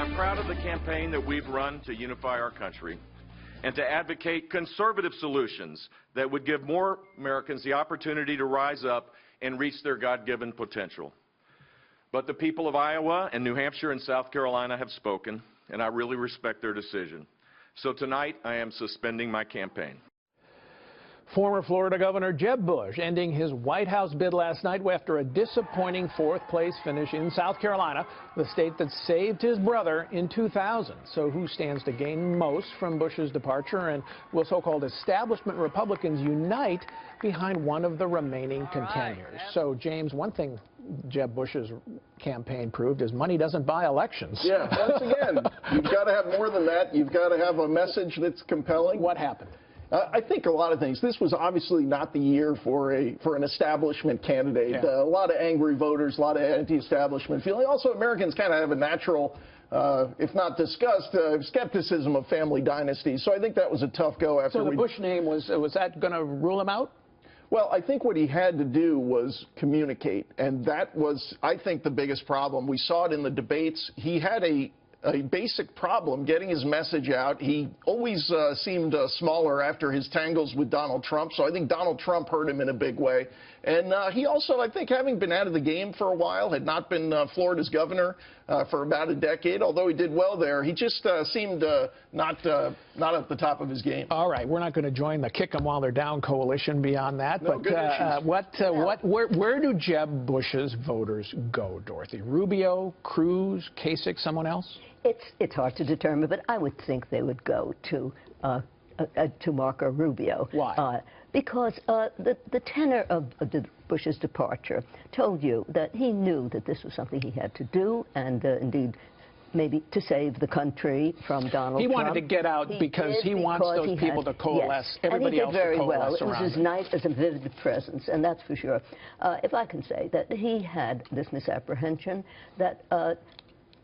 I'm proud of the campaign that we've run to unify our country and to advocate conservative solutions that would give more Americans the opportunity to rise up and reach their God-given potential. But the people of Iowa and New Hampshire and South Carolina have spoken, and I really respect their decision. So tonight, I am suspending my campaign. Former Florida Governor Jeb Bush ending his White House bid last night after a disappointing fourth-place finish in South Carolina, the state that saved his brother in 2000. So who stands to gain most from Bush's departure, and will so-called establishment Republicans unite behind one of the remaining contenders? So, James, one thing Jeb Bush's campaign proved is money doesn't buy elections. Yeah, once again, you've got to have more than that. You've got to have a message that's compelling. What happened? I think a lot of things. This was obviously not the year for an establishment candidate. Yeah. A lot of angry voters, a lot of anti-establishment feeling. Also, Americans kind of have a natural, if not disgust, skepticism of family dynasties. So I think that was a tough go after. So the Bush name was that going to rule him out? Well, I think what he had to do was communicate, and that was, I think, the biggest problem. We saw it in the debates. He had a basic problem getting his message out. He always seemed smaller after his tangles with Donald Trump, so I think Donald Trump hurt him in a big way. And he also, I think, having been out of the game for a while, had not been Florida's governor for about a decade, although he did well there, he just seemed not at the top of his game. All right, we're not going to join the Kick 'em While They're Down coalition beyond that, no, but where do Jeb Bush's voters go, Dorothy? Rubio, Cruz, Kasich, someone else? It's hard to determine, but I would think they would go to Marco Rubio. Why? Because the tenor of Bush's departure told you that he knew that this was something he had to do, and indeed maybe to save the country from Donald Trump. He wanted to get out because he wants those people to coalesce, yes, everybody else to coalesce around him. And he did very well. It was his night as a vivid presence, and that's for sure. If I can say that he had this misapprehension that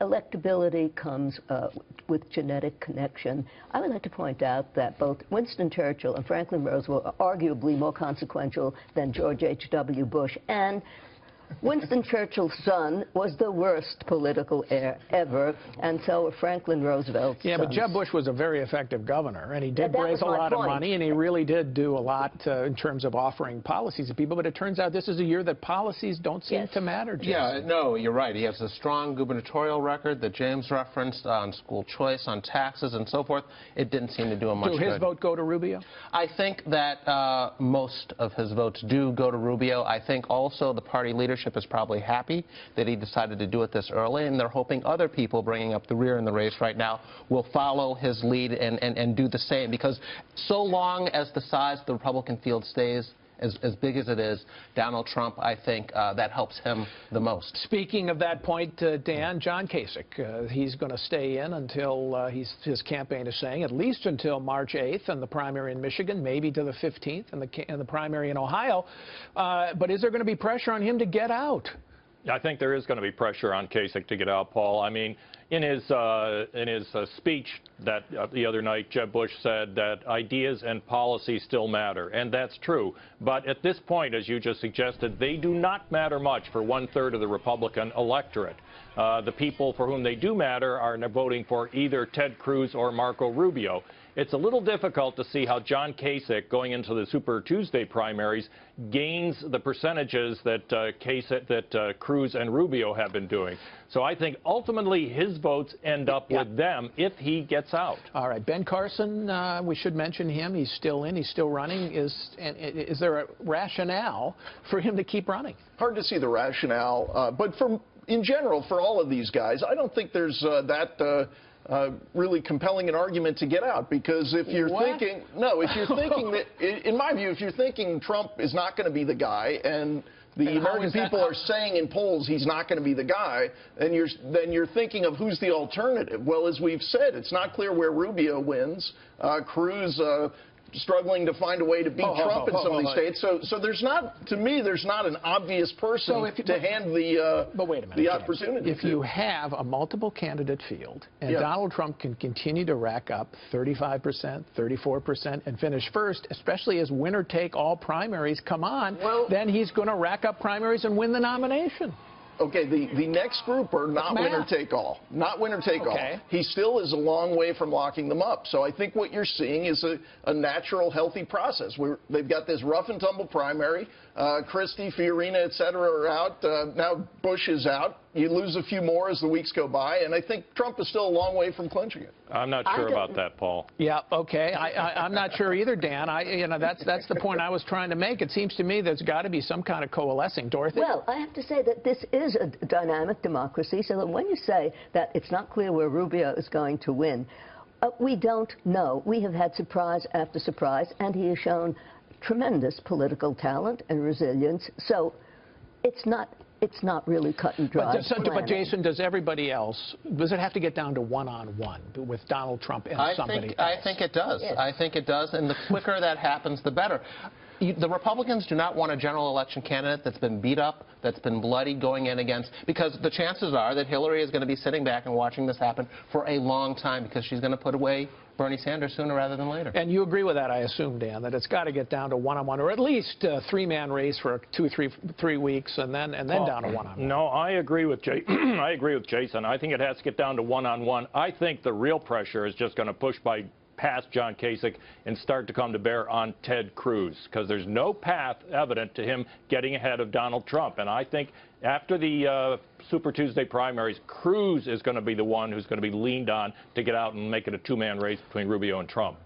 electability comes with genetic connection. I would like to point out that both Winston Churchill and Franklin Roosevelt are arguably more consequential than George H.W. Bush, and Winston Churchill's son was the worst political heir ever, and so were Franklin Roosevelt's Yeah, sons. but Jeb Bush was a very effective governor, and he did raise a lot of money, and he really did do a lot in terms of offering policies to people, but it turns out this is a year that policies don't seem to matter, Jason. Yeah, no, you're right. He has a strong gubernatorial record that James referenced on school choice, on taxes, and so forth. It didn't seem to do him much good. Do his vote go to Rubio? I think that most of his votes do go to Rubio. I think also the party leadership is probably happy that he decided to do it this early, and they're hoping other people bringing up the rear in the race right now will follow his lead and do the same, because so long as the size of the Republican field stays as big as it is, Donald Trump, I think that helps him the most. Speaking of that point, Dan, John Kasich, he's going to stay in until his campaign is saying, at least until March 8th and the primary in Michigan, maybe to the 15th and the primary in Ohio. But is there going to be pressure on him to get out? I think there is going to be pressure on Kasich to get out, Paul. I mean, in his speech that the other night, Jeb Bush said that ideas and policy still matter, and that's true. But at this point, as you just suggested, they do not matter much for one-third of the Republican electorate. The people for whom they do matter are voting for either Ted Cruz or Marco Rubio. It's a little difficult to see how John Kasich, going into the Super Tuesday primaries, gains the percentages that Cruz and Rubio have been doing. So I think ultimately his votes end up with them if he gets out. All right, Ben Carson, we should mention him. He's still in. He's still running. Is there a rationale for him to keep running? Hard to see the rationale, but in general, for all of these guys, I don't think there's really compelling an argument to get out, because if you're thinking that, in my view, if you're thinking Trump is not going to be the guy, and the American people are saying in polls he's not going to be the guy, then you're thinking of who's the alternative. Well, as we've said, it's not clear where Rubio wins. Cruz struggling to find a way to beat Trump in some of these states. So there's not, to me, there's not an obvious person to hand the opportunity. If you have a multiple candidate field and Donald Trump can continue to rack up 35%, 34% and finish first, especially as winner-take-all primaries come on, then he's going to rack up primaries and win the nomination. Okay, the next group are not winner take all. Not winner take all. He still is a long way from locking them up. So I think what you're seeing is a natural, healthy process. They've got this rough and tumble primary. Christie, Fiorina, et cetera, are out. Now Bush is out. You lose a few more as the weeks go by, and I think Trump is still a long way from clinching it. I'm not sure about that, Paul. Yeah, okay. I'm not sure either, Dan. That's the point I was trying to make. It seems to me there's got to be some kind of coalescing. Dorothy? Well, I have to say that this is a dynamic democracy, so that when you say that it's not clear where Rubio is going to win, we don't know. We have had surprise after surprise, and he has shown tremendous political talent and resilience. So it's not really cut and dry. But Jason, does everybody else, does it have to get down to one-on-one with Donald Trump and somebody else? I think it does. Yes. I think it does, and the quicker that happens, the better. The Republicans do not want a general election candidate that's been beat up, that's been bloody going in against, because the chances are that Hillary is going to be sitting back and watching this happen for a long time, because she's going to put away Bernie Sanders sooner rather than later. And you agree with that, I assume, Dan, that it's got to get down to one-on-one, or at least a three-man race for 3 weeks, and then down to one-on-one. No, I agree with I agree with Jason. I think it has to get down to one-on-one. I think the real pressure is just going to push past John Kasich and start to come to bear on Ted Cruz, because there's no path evident to him getting ahead of Donald Trump. And I think after the Super Tuesday primaries, Cruz is going to be the one who's going to be leaned on to get out and make it a two-man race between Rubio and Trump.